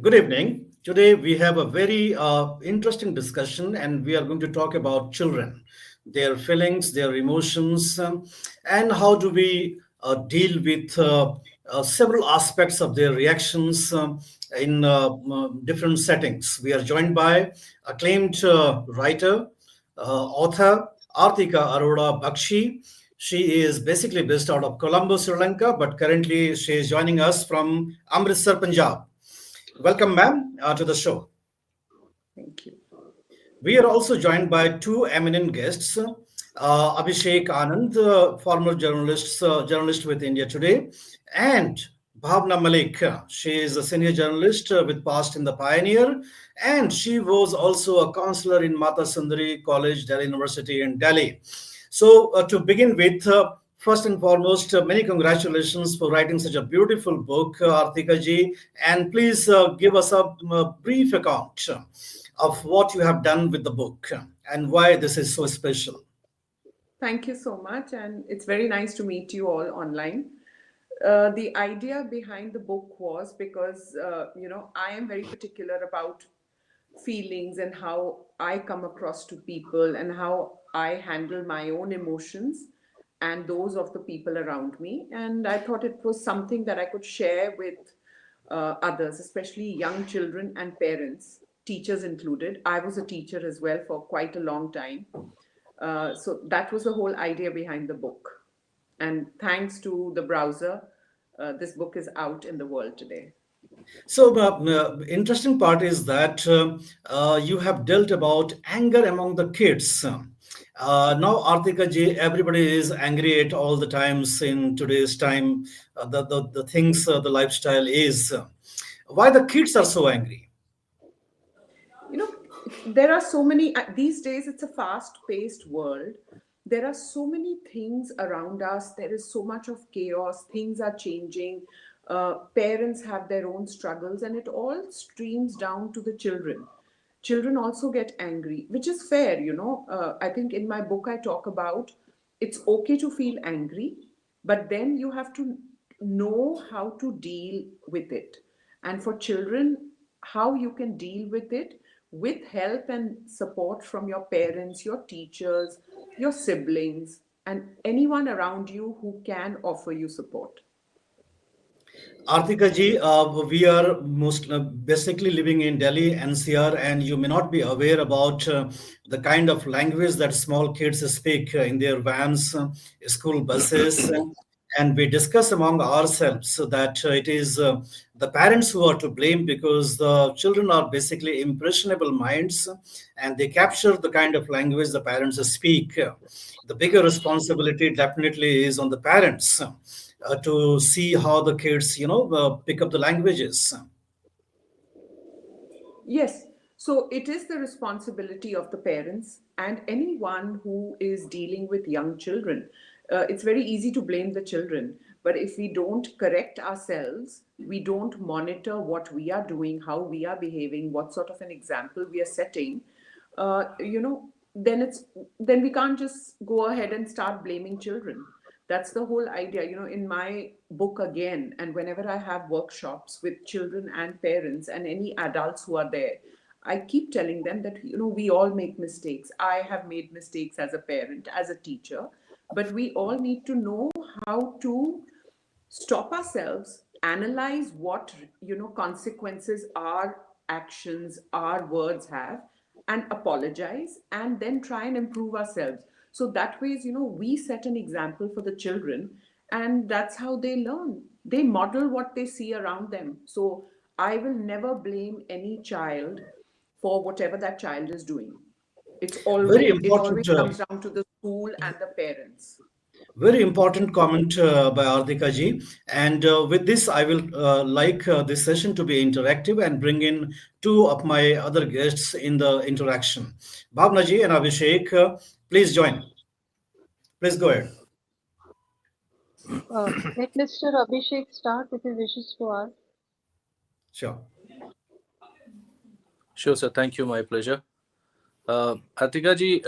Good evening. Today we have a very interesting discussion, and we are going to talk about children, their feelings, their emotions, and how do we deal with several aspects of their reactions in different settings. We are joined by acclaimed writer, author Artika Aurora Bakshi. She is basically based out of Colombo, Sri Lanka, but currently she is joining us from Amritsar, Punjab. Welcome, ma'am, to the show. Thank you. We are also joined by two eminent guests, Abhishek Anand, former journalist with India Today, and Bhavna Malik. She is a senior journalist with past in the Pioneer, and she was also a counselor in Mata Sundari College, Delhi University in Delhi. So, to begin with, first and foremost, many congratulations for writing such a beautiful book, Artika ji. And please give us a brief account of what you have done with the book and why this is so special. Thank you so much, and it's very nice to meet you all online. The idea behind the book was because, I am very particular about feelings and how I come across to people and how I handle my own emotions and those of the people around me. And I thought it was something that I could share with others, especially young children and parents, teachers included. I was a teacher as well for quite a long time. So that was the whole idea behind the book. And thanks to the browser, this book is out in the world today. So, interesting part is that you have dealt about anger among the kids. Now, Artika ji, everybody is angry at all the times in today's time. The things, the lifestyle is. Why the kids are so angry? You know, there are so many, these days it's a fast paced world. There are so many things around us. There is so much of chaos. Things are changing. Parents have their own struggles, and it all streams down to the children. Children also get angry, which is fair. I think in my book I talk about it's okay to feel angry, but then you have to know how to deal with it. And for children, how you can deal with it with help and support from your parents, your teachers, your siblings, and anyone around you who can offer you support. Artika ji, we are most basically living in Delhi NCR, and you may not be aware about the kind of language that small kids speak in their vans, school buses, and we discuss among ourselves so that it is the parents who are to blame because the children are basically impressionable minds and they capture the kind of language the parents speak. The bigger responsibility definitely is on the parents to see how the kids, pick up the languages. Yes. So it is the responsibility of the parents and anyone who is dealing with young children. It's very easy to blame the children, but if we don't correct ourselves, we don't monitor what we are doing, how we are behaving, what sort of an example we are setting, then we can't just go ahead and start blaming children. That's the whole idea. In my book again, and whenever I have workshops with children and parents and any adults who are there, I keep telling them that we all make mistakes. I have made mistakes as a parent, as a teacher, but we all need to know how to stop ourselves, analyze what consequences our actions, our words have, and apologize, and then try and improve ourselves. So that way, we set an example for the children, and that's how they learn. They model what they see around them. So I will never blame any child for whatever that child is doing. Very It always important. comes down to the school and the parents. Very important comment by Ardika ji. And with this, I will like this session to be interactive and bring in two of my other guests in the interaction. Bhavna ji and Abhishek, please join. Please go ahead. Let Mr. Abhishek start if he wishes to ask. Sure. Sure, sir. Thank you. My pleasure. Artika ji,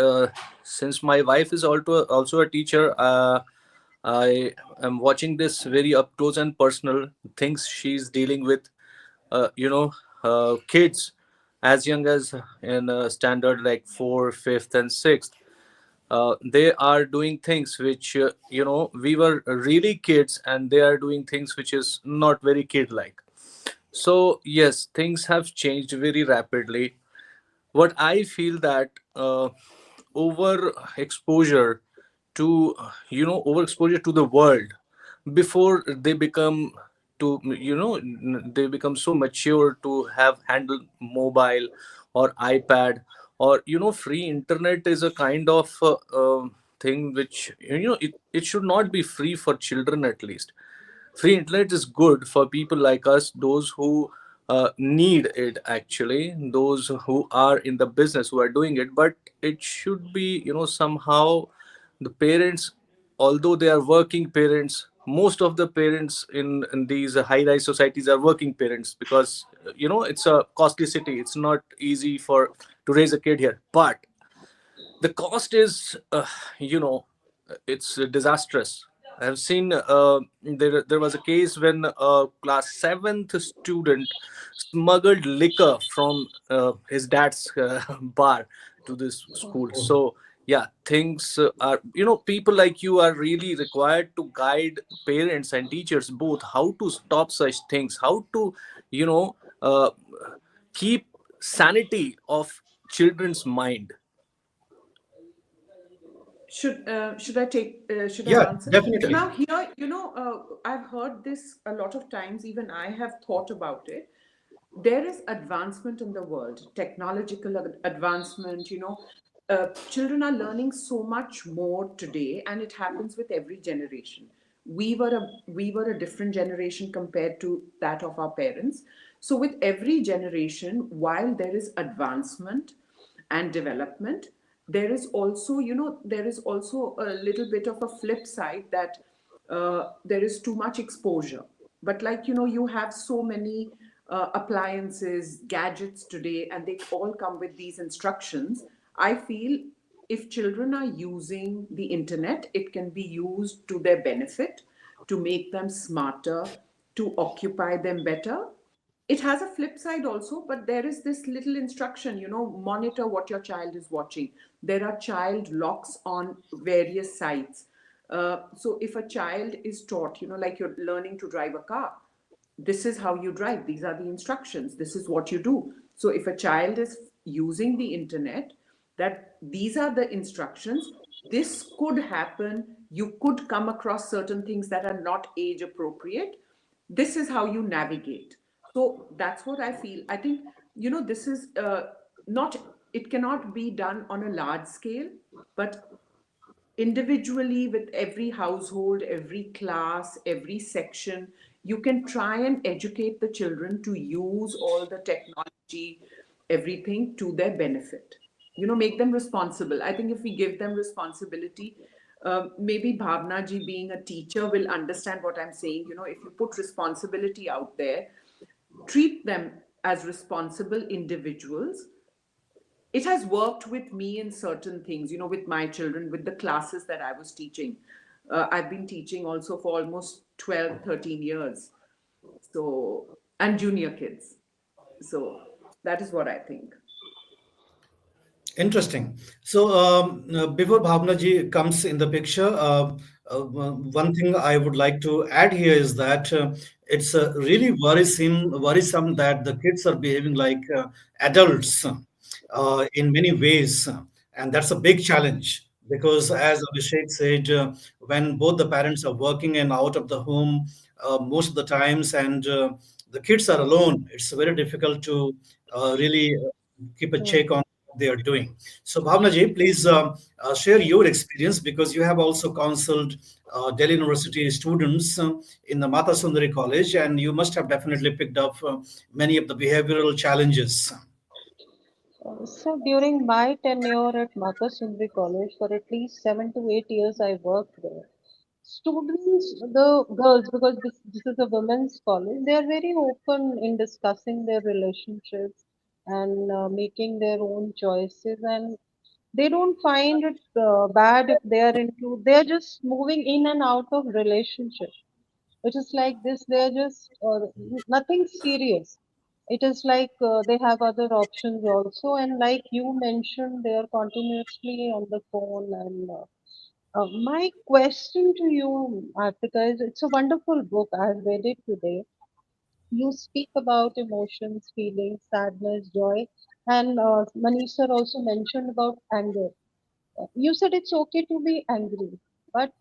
since my wife is also a teacher, I am watching this very up close and personal things she's dealing with. kids as young as in standard like 4th, 5th, and 6th. They are doing things which we were really kids, and they are doing things which is not very kid like. So yes, things have changed very rapidly. What I feel that over exposure to overexposure to the world before they become to they become so mature to have handled mobile or ipad, or free internet is a kind of thing which it should not be free for children. At least free internet is good for people like us, those who need it, actually those who are in the business, who are doing it. But it should be somehow the parents, although they are working parents, most of the parents in these high rise societies are working parents, because it's a costly city, it's not easy for to raise a kid here. But the cost is it's disastrous. I have seen there was a case when a class 7th student smuggled liquor from his dad's bar to this school. So yeah, things are people like you are really required to guide parents and teachers both how to stop such things, how to you know uh, keep sanity of children's mind. Should I Yeah, answer? So definitely. now here, I've heard this a lot of times. Even I have thought about it. There is advancement in the world, technological advancement. Children are learning so much more today, and it happens with every generation. We were a different generation compared to that of our parents. So with every generation, while there is advancement and development, there is also a little bit of a flip side, that there is too much exposure. But like you have so many appliances, gadgets today, and they all come with these instructions. I feel if children are using the internet, it can be used to their benefit, to make them smarter, to occupy them better. It has a flip side also, but there is this little instruction, monitor what your child is watching. There are child locks on various sites. So if a child is taught, like you're learning to drive a car, this is how you drive, these are the instructions, this is what you do. So if a child is using the internet, that these are the instructions, this could happen, you could come across certain things that are not age appropriate, this is how you navigate. So that's what I feel. I think this is not, it cannot be done on a large scale, but individually with every household, every class, every section, you can try and educate the children to use all the technology, everything to their benefit. Make them responsible. I think if we give them responsibility, maybe Bhavna ji being a teacher will understand what I'm saying. If you put responsibility out there, treat them as responsible individuals. It has worked with me in certain things, with my children, with the classes that I was teaching. I've been teaching also for almost 12, 13 years. So, and junior kids. So, that is what I think. Interesting. So, before Bhavna ji comes in the picture, one thing I would like to add here is that it's really worrisome that the kids are behaving like adults in many ways, and that's a big challenge because, as Abhishek said, when both the parents are working and out of the home most of the times, and the kids are alone, it's very difficult to really keep a check on they are doing. So, Bhavna ji, please share your experience because you have also counseled Delhi University students in the Mata Sundari College, and you must have definitely picked up many of the behavioral challenges. So during my tenure at Mata Sundari College, for at least 7 to 8 years, I worked there. Students, the girls, because this is a women's college, they are very open in discussing their relationships and making their own choices, and they don't find it bad if they are into. They are just moving in and out of relationship. It is like this. They are just nothing serious. It is like they have other options also, and like you mentioned, they are continuously on the phone. And my question to you, Artika, is it's a wonderful book. I have read it today. You speak about emotions, feelings, sadness, joy, and Manish sir also mentioned about anger. You said it's okay to be angry, but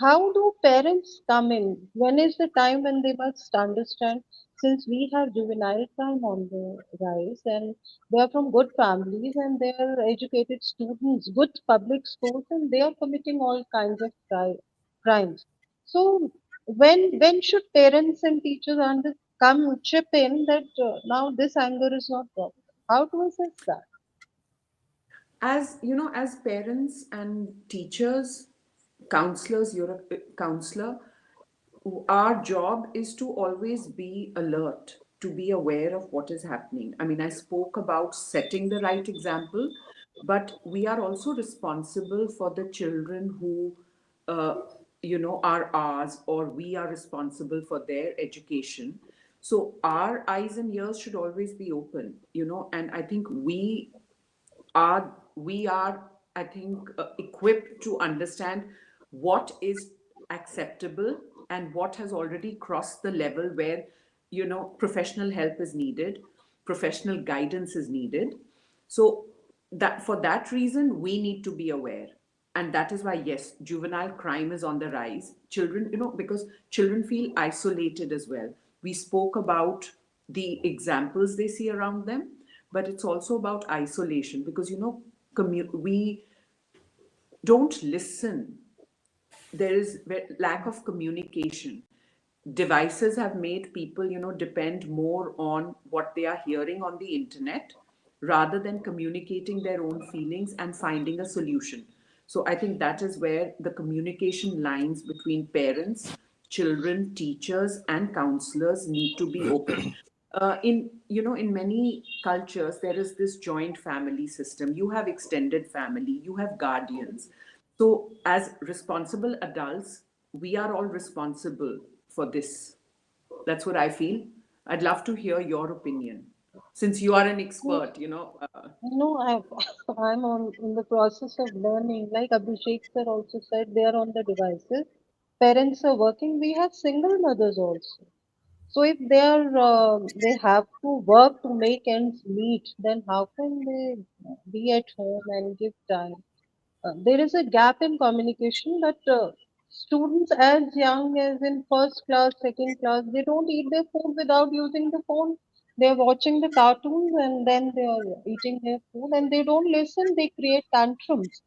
how do parents come in? When is the time when they must understand? Since we have juvenile crime on the rise, and they are from good families and they are educated students, good public schools, and they are committing all kinds of crimes. So when should parents and teachers come chip in that now this anger is not wrong? How to assess that? As you know, as parents and teachers, counselors, you're a counselor, our job is to always be alert, to be aware of what is happening. I mean, I spoke about setting the right example, but we are also responsible for the children who uh, are ours, or we are responsible for their education. So our eyes and ears should always be open, and I think we are, I think, equipped to understand what is acceptable and what has already crossed the level where professional help is needed, professional guidance is needed. So that, for that reason, we need to be aware. And that is why, yes, juvenile crime is on the rise. Children, because children feel isolated as well. We spoke about the examples they see around them, but it's also about isolation, because we don't listen. There is lack of communication. Devices have made people depend more on what they are hearing on the internet, rather than communicating their own feelings and finding a solution. So I think that is where the communication lines between parents, children, teachers, and counselors need to be open. In many cultures there is this joint family system. You have extended family, you have guardians. So as responsible adults, we are all responsible for this. That's what I feel. I'd love to hear your opinion, since you are an expert. No, I'm in the process of learning. Like Abhishek sir also said, they are on the devices. Parents are working. We have single mothers also. So if they have to work to make ends meet, then how can they be at home and give time? There is a gap in communication that students as young as in first class, second class, they don't eat their food without using the phone. They're watching the cartoons and then they are eating their food and they don't listen, they create tantrums.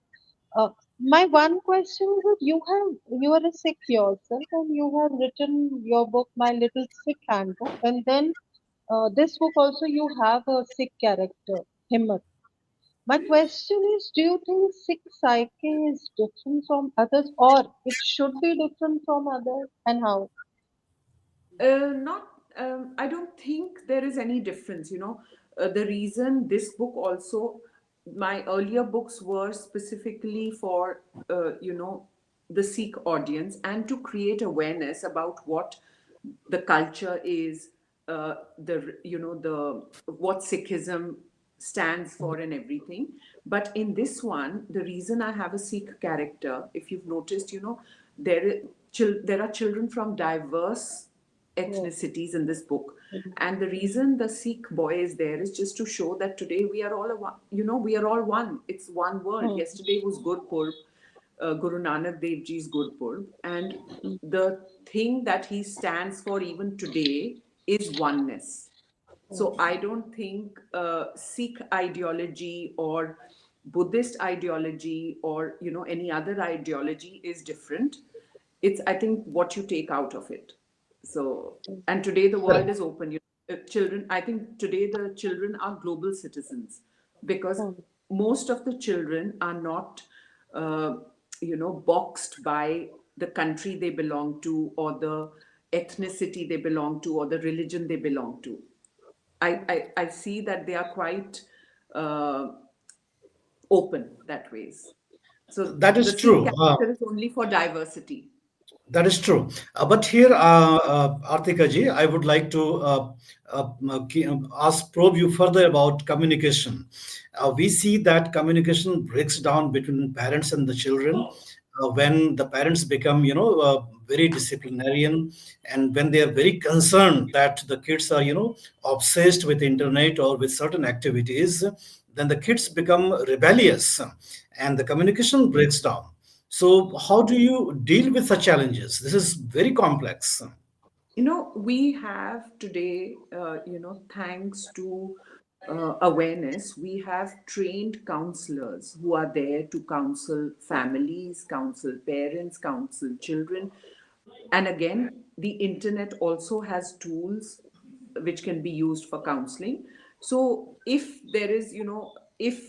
Uh, my one question is that you are a Sikh yourself and you have written your book, My Little Sikh Handbook, and then this book also you have a Sikh character, Himmat. My question is, do you think Sikh psyche is different from others, or it should be different from others, and how? Not, I don't think there is any difference. The reason this book also, my earlier books were specifically for, the Sikh audience, and to create awareness about what the culture is, the what Sikhism stands for and everything. But in this one, the reason I have a Sikh character, if you've noticed, there, there are children from diverse Yes. ethnicities in this book. Mhm. And the reason the Sikh boy is there is just to show that today we are all one. We are all one. It's one world. Hmm. Yesterday was Gurpurb, Guru Nanak Dev Ji's Gurpurb, and Hmm. the thing that he stands for even today is oneness. Hmm. So I don't think Sikh ideology or Buddhist ideology or any other ideology is different. It's, I think, what you take out of it. So, and today the world is open. Children, I think today the children are global citizens, because Hmm. most of the children are not, uh, boxed by the country they belong to, or the ethnicity they belong to, or the religion they belong to. I see that they are quite uh, open that ways. So That the is Sikh true. character is only for diversity. That is true. But here, Artika ji, I would like to probe you further about communication. We see that communication breaks down between parents and the children when the parents become, very disciplinarian, and when they are very concerned that the kids are, obsessed with internet or with certain activities, then the kids become rebellious, and the communication breaks down. So, how do you deal with such challenges? This is very complex. We have today, thanks to awareness, we have trained counselors who are there to counsel families, counsel parents, counsel children. And again, the internet also has tools which can be used for counseling. So if there is, if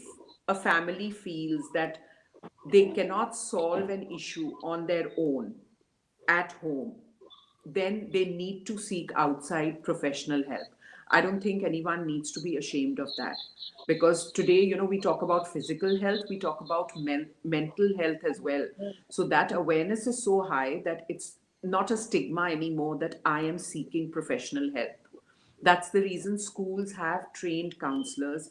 a family feels that they cannot solve an issue on their own at home, then they need to seek outside professional help. I don't think anyone needs to be ashamed of that, because today, we talk about physical health, we talk about mental health as well. So that awareness is so high that it's not a stigma anymore that I am seeking professional help. That's the reason schools have trained counselors,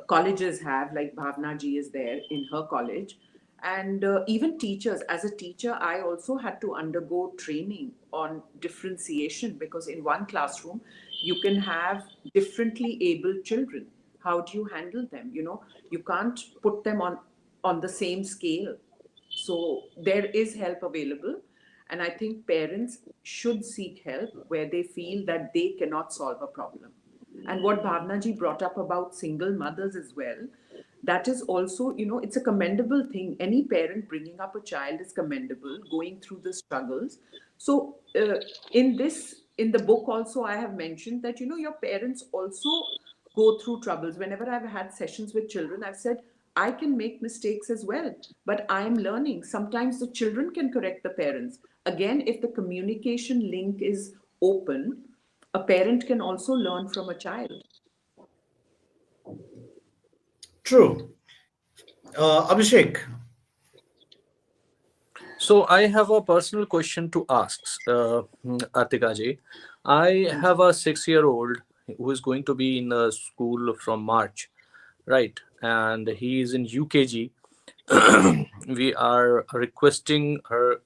colleges have, like Bhavna ji is there in her college, and even teachers. As a teacher, I also had to undergo training on differentiation, because in one classroom, you can have differently abled children. How do you handle them? You can't put them on the same scale. So there is help available, and I think parents should seek help where they feel that they cannot solve a problem. And what Bhavna ji brought up about single mothers as well, that is also, it's a commendable thing. Any parent bringing up a child is commendable, going through the struggles. So in the book also, I have mentioned that, your parents also go through troubles. Whenever I've had sessions with children, I've said, I can make mistakes as well, but I am learning. Sometimes the children can correct the parents. Again, if the communication link is open, a parent can also learn from a child. True. Abhishek, So I have a personal question to ask, Artika ji. I have a 6-year-old who is going to be in a school from March, right? And he is in UKG. We are requesting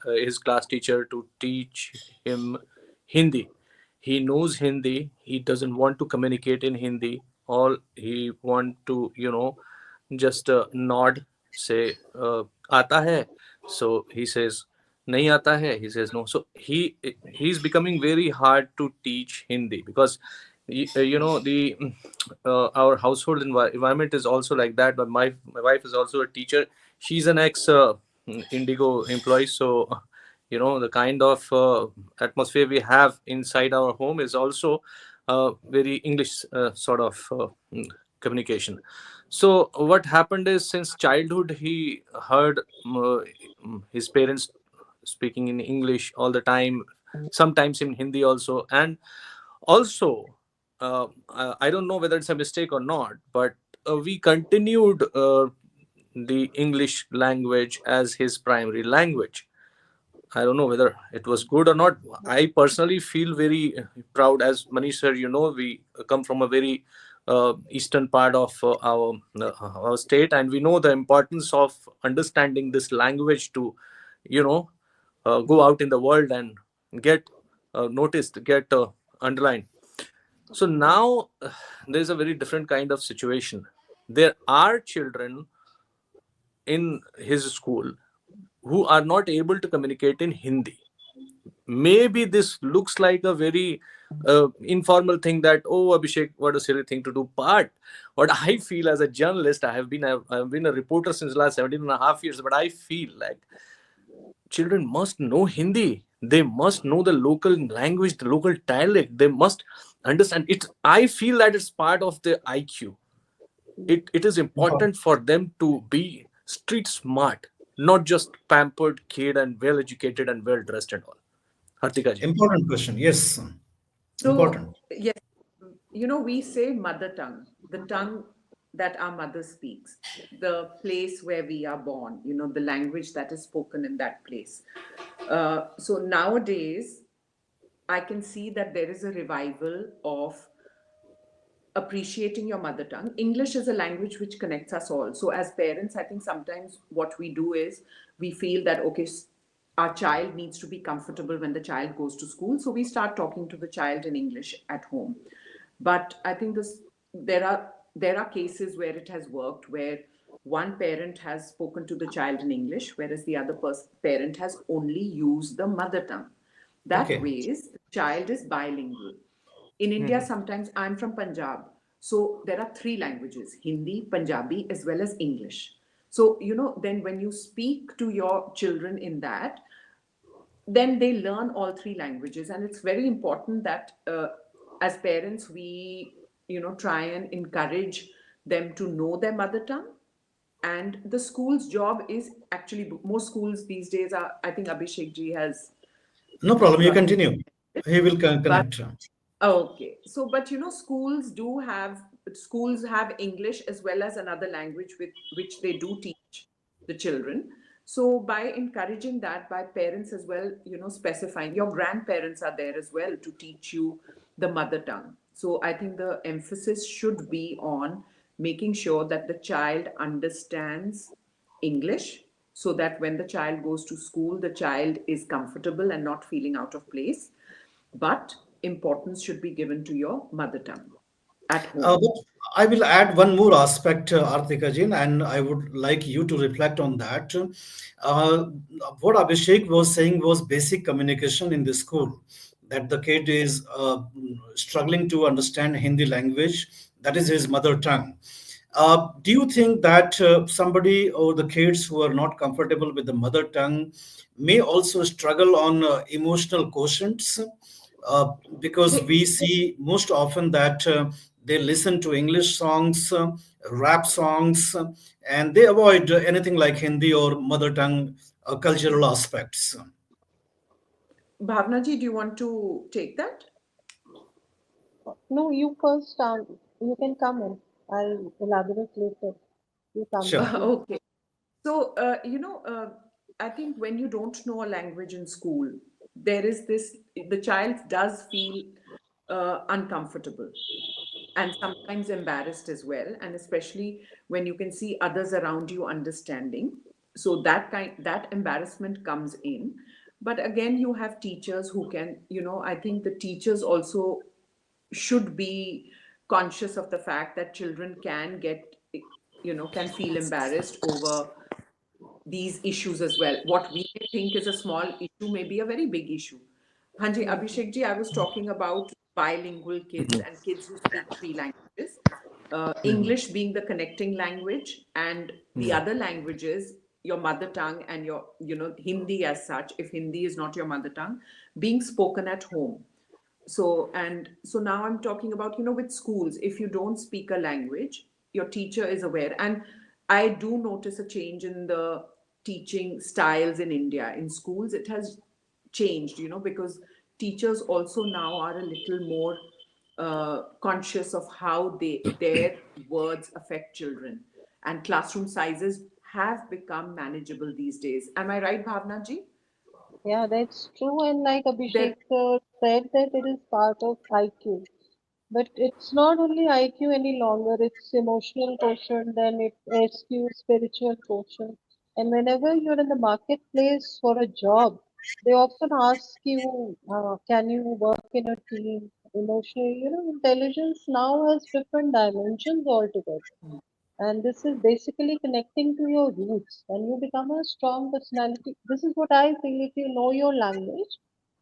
his class teacher to teach him Hindi. He knows Hindi. He doesn't want to communicate in Hindi. All he want to, just nod, say, "Aata hai." So he says, "Nahi aata hai." He says no. So he's becoming very hard to teach Hindi because the our household environment is also like that. But my wife is also a teacher. She's an ex Indigo employee, so the kind of atmosphere we have inside our home is also very English sort of communication. So what happened is, since childhood he heard his parents speaking in English all the time, sometimes in Hindi also. And also, I don't know whether it's a mistake or not, but we continued the English language as his primary language. I don't know whether it was good or not. I personally feel very proud, as Manish sir, we come from a very eastern part of our state, and we know the importance of understanding this language to, you know, go out in the world and get noticed, get underlined. So now there's a very different kind of situation. There are children in his school who are not able to communicate in Hindi. Maybe this looks like a very informal thing, that, oh, Abhishek, what a silly thing to do. But what I feel as a journalist, I've been a reporter since the last 17 and a half years, but I feel like children must know Hindi. They must know the local language, the local dialect. They must understand it. I feel that it's part of their IQ. It is important for them to be street smart, not just pampered kid and well educated and well dressed and all. Hartika ji. important question. Yes, So, important. yes, we say mother tongue. The tongue that our mother speaks, the place where we are born, the language that is spoken in that place. So nowadays, I can see that there is a revival of appreciating your mother tongue. English is a language which connects us all. So, as parents, I think sometimes what we do is we feel that, okay, our child needs to be comfortable when the child goes to school. So, we start talking to the child in English at home. But I think there are cases where it has worked, where one parent has spoken to the child in English, whereas the other parent has only used the mother tongue. That Okay. ways, the child is bilingual. In India, Mhm. sometimes I'm from Punjab. So there are three languages: Hindi, Punjabi, as well as English. So, then when you speak to your children in that, then they learn all three languages. And it's very important that as parents, we, try and encourage them to know their mother tongue. And the school's job is actually, most schools these days are, I think Abhishek ji has No problem. You got continue. He will but connect. okay. So, but schools have English as well as another language with which they do teach the children. So, by encouraging that, by parents as well, specifying, your grandparents are there as well to teach you the mother tongue. So, I think the emphasis should be on making sure that the child understands English, so that when the child goes to school, the child is comfortable and not feeling out of place. But importance should be given to your mother tongue at home. But I will add one more aspect, Artika Ji, and I would like you to reflect on that. Uh, what Abhishek was saying was basic communication in the school, that the kid is struggling to understand Hindi language, that is his mother tongue. Do you think that somebody or the kids who are not comfortable with the mother tongue may also struggle on emotional quotients? Because They, we see most often that they listen to English songs, rap songs, and they avoid anything like Hindi or mother tongue cultural aspects. Bhavna ji, do you want to take that? No, you first, you can come in. I'll elaborate later. You come in, Sure. please. Okay. So, I think when you don't know a language in school, there is this, the child does feel uncomfortable and sometimes embarrassed as well. And especially when you can see others around you understanding. So that embarrassment comes in. But again, you have teachers who can, I think the teachers also should be conscious of the fact that children can feel embarrassed over these issues as well. What we may think is a small issue may be a very big issue. Hanji, Abhishek ji, I was talking about bilingual kids and kids who speak three languages. English being the connecting language, and the other languages, your mother tongue and your, Hindi as such, if Hindi is not your mother tongue, being spoken at home. So now I'm talking about, with schools, if you don't speak a language, your teacher is aware. And I do notice a change in the teaching styles in India. In schools, it has changed, because teachers also now are a little more conscious of how their words affect children. And classroom sizes have become manageable these days. Am I right, Bhavna ji? Yeah, that's true. And like There, Abhishek said, that it is part of IQ. But it's not only IQ any longer, it's emotional quotient, then it SQ, spiritual quotient. And whenever you're in the marketplace for a job, they often ask you, can you work in a team? Emotional, intelligence now has different dimensions altogether. And this is basically connecting to your roots. When you become a strong personality, this is what I feel. If you know your language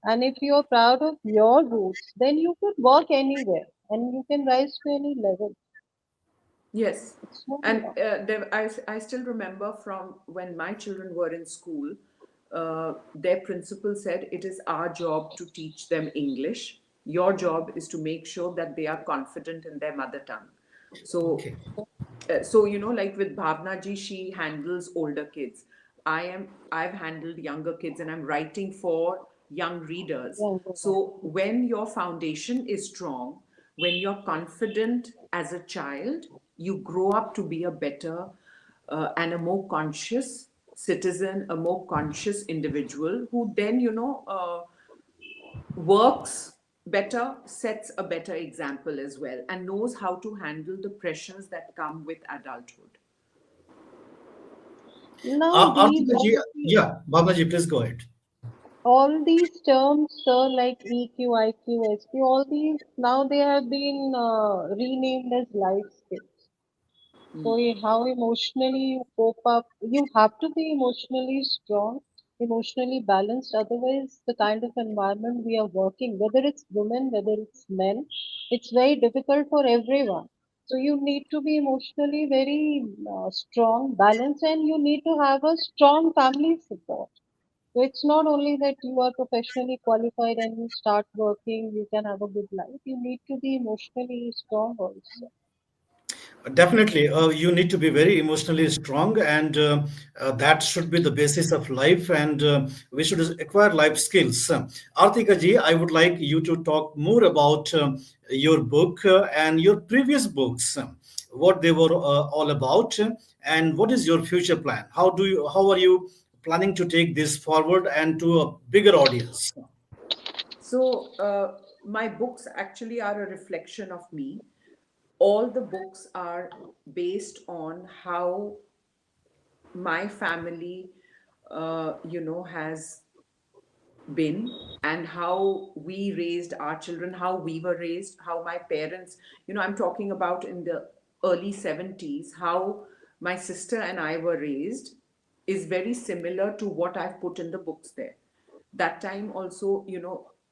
and if you're proud of your roots, then you can work anywhere and you can rise to any level. yes. It's not And enough. I still remember from when my children were in school, their principal said, it is our job to teach them English. Your job is to make sure that they are confident in their mother tongue. So, Okay. like with Bhavna ji, she handles older kids. I've handled younger kids, and I'm writing for young readers. Yeah, go back. So when your foundation is strong, when you're confident as a child, you grow up to be a better and a more conscious citizen, a more conscious individual who then, works better, sets a better example as well, and knows how to handle the pressures that come with adulthood. Now these Artika ji, yeah, Bhavna ji, please go ahead. all these terms, sir, like EQ, IQ, SQ, all these now they have been renamed as life skills. So how emotionally you cope up, you have to be emotionally strong, emotionally balanced. Otherwise, the kind of environment we are working, whether it's women, whether it's men, it's very difficult for everyone. So you need to be emotionally very strong, balanced, and you need to have a strong family support. So it's not only that you are professionally qualified and you start working, you can have a good life. You need to be emotionally strong also. Definitely, you need to be very emotionally strong, and that should be the basis of life. And we should acquire life skills. Artika ji, I would like you to talk more about your book and your previous books, what they were all about, and what is your future plan. How are you planning to take this forward and to a bigger audience? So, my books actually are a reflection of me. All the books are based on how my family, has been, and how we raised our children, how we were raised, how my parents, I'm talking about in the early 70s, how my sister and I were raised is very similar to what I've put in the books there. That time also,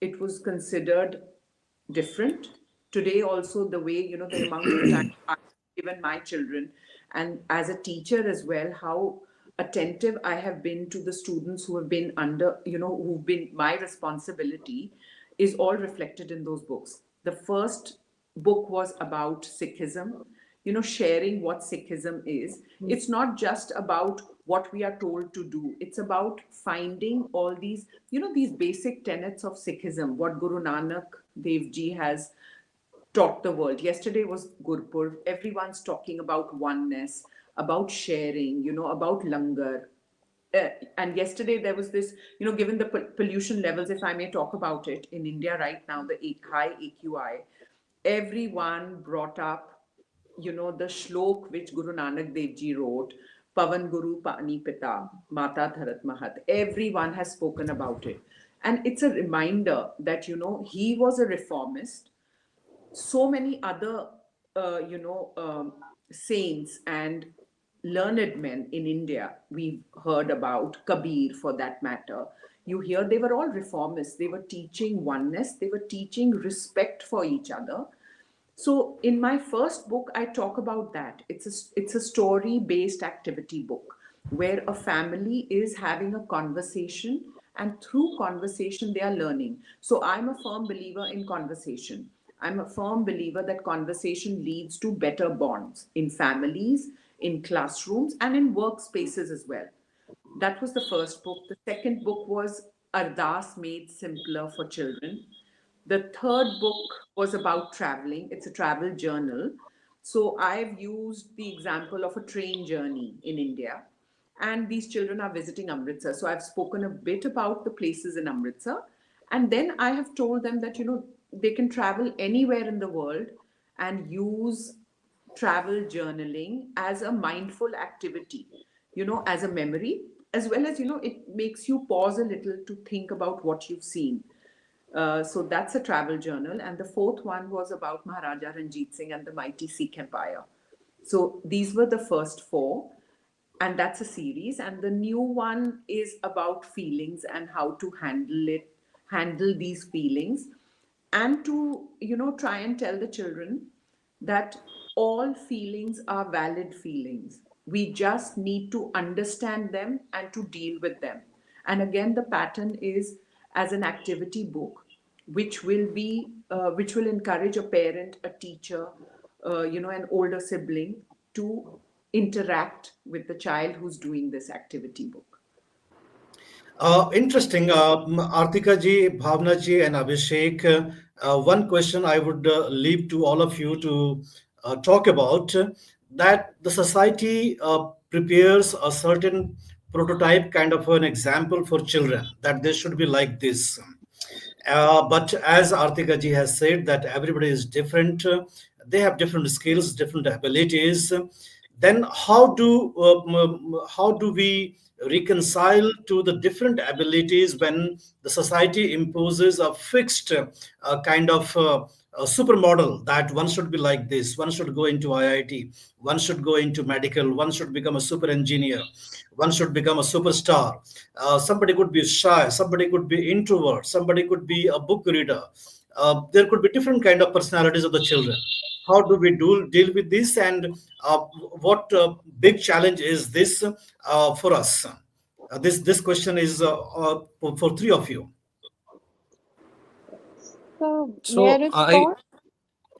it was considered different. Today also, the way, the amount of time I've given my children, and as a teacher as well, how attentive I have been to the students who have been under, who've been my responsibility, is all reflected in those books. The first book was about Sikhism, sharing what Sikhism is. It's not just about what we are told to do. It's about finding all these, these basic tenets of Sikhism, what Guru Nanak Dev Ji has taught the world. Yesterday was Gurpurv. Everyone's talking about oneness, about sharing, about langar. And yesterday there was this, given the pollution levels, if I may talk about it, in India right now, the high AQI, everyone brought up, the shlok which Guru Nanak Dev Ji wrote, Pavan Guru Pani Pita, Mata Dharat Mahat. Everyone has spoken about it. And it's a reminder that, he was a reformist. So many other, saints and learned men in India, we've heard about Kabir for that matter. You hear they were all reformists. They were teaching oneness, they were teaching respect for each other. So in my first book, I talk about that. It's a story based activity book where a family is having a conversation, and through conversation they are learning. So I'm a firm believer in conversation. I'm a firm believer that conversation leads to better bonds in families, in classrooms, and in workspaces as well. That was the first book. The second book was Ardas Made Simpler for Children. The third book was about traveling. It's a travel journal. So I've used the example of a train journey in India, and these children are visiting Amritsar. So I've spoken a bit about the places in Amritsar, and then I have told them that, they can travel anywhere in the world and use travel journaling as a mindful activity, as a memory, as well as, it makes you pause a little to think about what you've seen. So that's a travel journal. And the fourth one was about Maharaja Ranjit Singh and the mighty Sikh Empire. So these were the first four, and that's a series. And the new one is about feelings and how to handle these feelings, and to, try and tell the children that all feelings are valid feelings. We just need to understand them and to deal with them. And again, the pattern is as an activity book, which will encourage a parent, a teacher, an older sibling to interact with the child who's doing this activity book. Interesting. Artika ji, Bhavna ji, and Abhishek. One question I would leave to all of you to talk about. that the society prepares a certain prototype kind of an example for children, that they should be like this. But as Artika ji has said, that everybody is different. They have different skills, different abilities. Then how do we reconcile to the different abilities when the society imposes a fixed kind of a supermodel, that one should be like this, one should go into IIT, one should go into medical, one should become a super engineer, one should become a superstar. Somebody could be shy, somebody could be introvert, somebody could be a book reader. There could be different kind of personalities of the children. How do we deal with this, and what big challenge is this for us? This question is for three of you. So may I So I respond?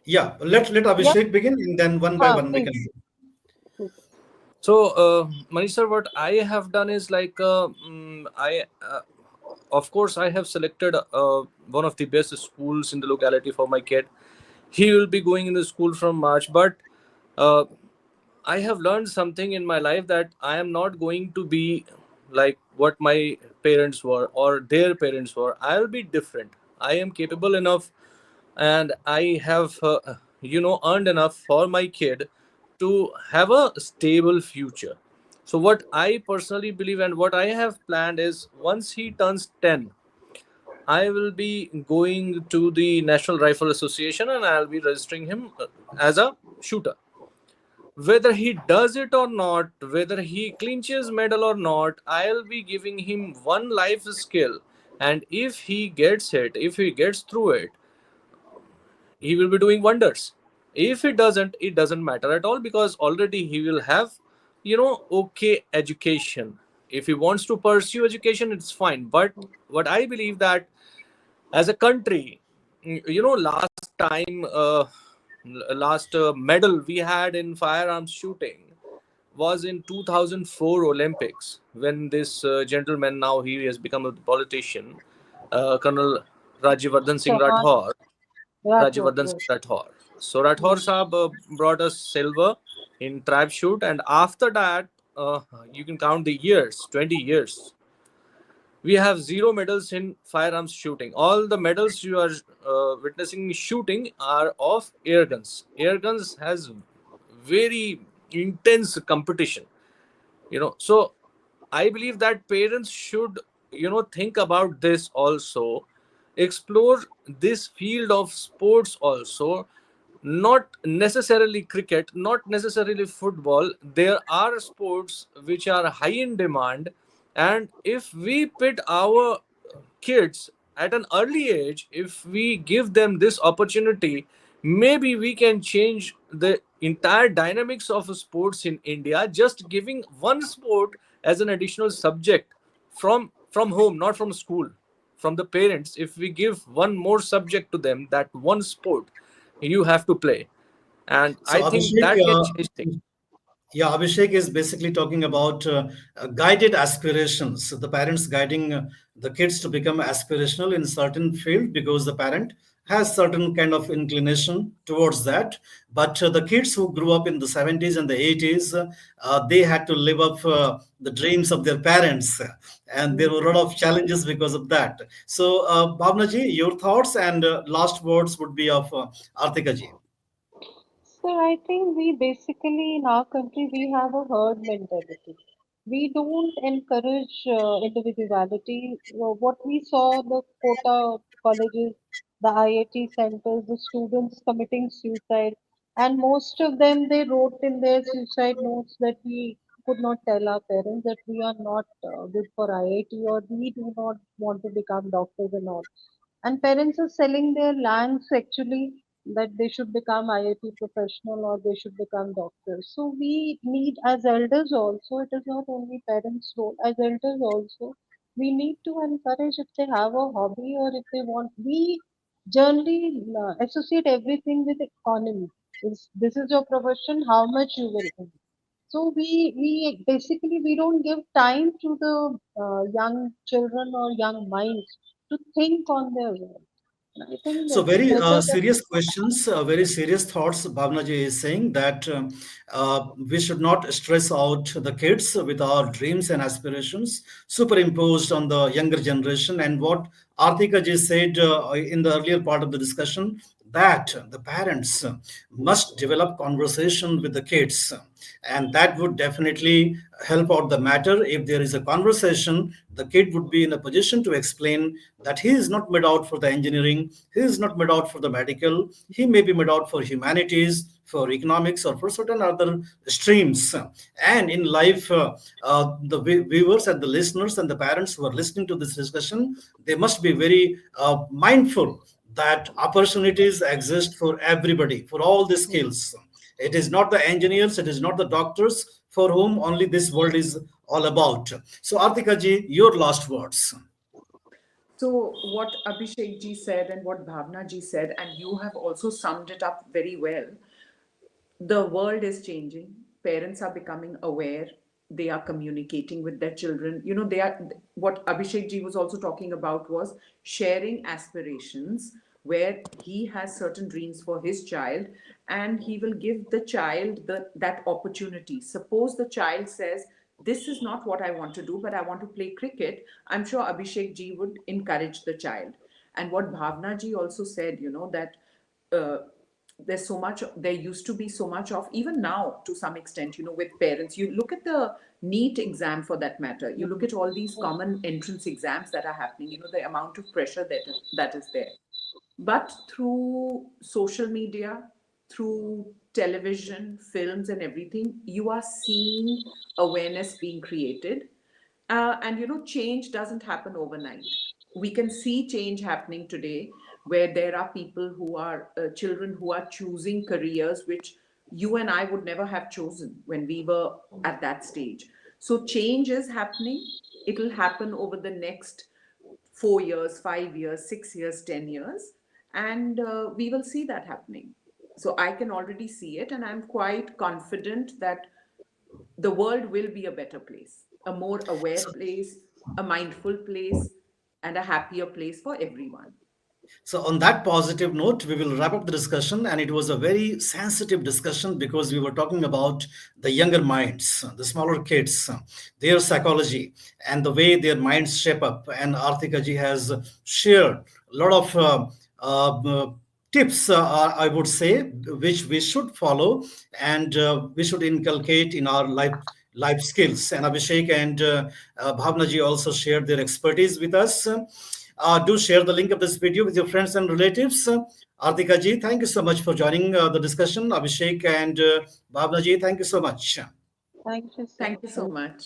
Yeah, let Yeah. Abhishek begin, and then one by one we can Please. go. Please. So, Manish sir, what I have done is like, of course, I have selected one of the best schools in the locality for my kid. He will be going in the school from March, but uh, I have learned something in my life that I am not going to be like what my parents were or their parents were. I'll be different. I am capable enough, and I have, earned enough for my kid to have a stable future. So, what I personally believe and what I have planned is once he turns 10, I will be going to the National Rifle Association and I'll be registering him as a shooter. Whether he does it or not, whether he clinches medal or not, I'll be giving him one life skill. And if he gets it, if he gets through it, he will be doing wonders. If he doesn't, it doesn't matter at all because already he will have, okay education. If he wants to pursue education, it's fine. But what I believe that as a country, last time, last medal we had in firearms shooting was in 2004 Olympics when this gentleman, now he has become a politician, Colonel Rajyavardhan Singh Chauhan. Rathore. Rathore. Rajyavardhan Yes. Singh Rathore. So Rathore Yes. Saab brought us silver in trap shoot, and after that, you can count the years, 20 years. We have zero medals in firearms shooting. All the medals you are witnessing me shooting are of air guns. Air guns has very intense competition. So I believe that parents should think about this also, explore this field of sports also, not necessarily cricket, not necessarily football. There are sports which are high in demand, and if we put our kids at an early age, if we give them this opportunity, maybe we can change the entire dynamics of sports in India, just giving one sport as an additional subject from home, not from school, from the parents. If we give one more subject to them, that one sport you have to play, and So I think Abhishek, that can change things. yeah, Abhishek is basically talking about guided aspirations. So the parents guiding the kids to become aspirational in certain field because the parent has certain kind of inclination towards that. But the kids who grew up in the 70s and the 80s, they had to live up the dreams of their parents, and there were a lot of challenges because of that. So, Bhavna ji, your thoughts and last words would be of Artika ji. So I think we basically in our country we have a herd mentality. We don't encourage individuality. What we saw the quota colleges, the IIT centers, the students committing suicide, and most of them they wrote in their suicide notes that we could not tell our parents that we are not good for IIT or we do not want to become doctors and all. And parents are selling their lands actually that they should become IIT professional or they should become doctors. So we need as elders also, it is not only parents' role, as elders also, we need to encourage if they have a hobby or if they want. We generally associate everything with economy. This is your profession, how much you will earn. So we basically we don't give time to the young children or young minds to think on their own. I think So it's very better that. serious questions, very serious thoughts. Bhavnaji is saying that we should not stress out the kids with our dreams and aspirations superimposed on the younger generation. And what Artika ji said in the earlier part of the discussion, that the parents must develop conversation with the kids, and that would definitely help out the matter. If there is a conversation, the kid would be in a position to explain that he is not made out for the engineering, he is not made out for the medical, he may be made out for humanities, for economics, or for certain other streams. And in life, the viewers and the listeners and the parents who are listening to this discussion, they must be very mindful that opportunities exist for everybody, for all the skills. It is not the engineers, it is not the doctors for whom only this world is all about. So, Artika ji, your last words. So, what Abhishek ji said and what Bhavna ji said, and you have also summed it up very well. The world is changing. Parents are becoming aware. They are communicating with their children. You know, they are, what Abhishek ji was also talking about was sharing aspirations, where he has certain dreams for his child, and he will give the child that opportunity. Suppose the child says, this is not what I want to do, but I want to play cricket. I'm sure Abhishek ji would encourage the child. And what Bhavna ji also said, you know, that uh, there's so much, there used to be so much of, even now to some extent, you know, with parents, you look at the NEET exam, for that matter, you look at all these common entrance exams that are happening, you know, the amount of pressure that is there. But through social media, through television, films, and everything, you are seeing awareness being created. And you know, change doesn't happen overnight. We can see change happening today, where there are people who are children who are choosing careers which you and I would never have chosen when we were at that stage. So change is happening. It'll happen over the next 4 years, 5 years, 6 years, 10 years, and we will see that happening. So I can already see it, and I'm quite confident that the world will be a better place, a more aware So, place, a mindful place, and a happier place for everyone. So, on that positive note, we will wrap up the discussion. And it was a very sensitive discussion because we were talking about the younger minds, the smaller kids, their psychology, and the way their minds shape up. And Artika ji has shared a lot of tips, I would say, which we should follow and we should inculcate in our life skills. And Abhishek and Bhavna ji also shared their expertise with us. Do share the link of this video with your friends and relatives. Artika ji, thank you so much for joining the discussion. Abhishek and Bhavna ji, thank you so much. Thank you so Thank you much. so much.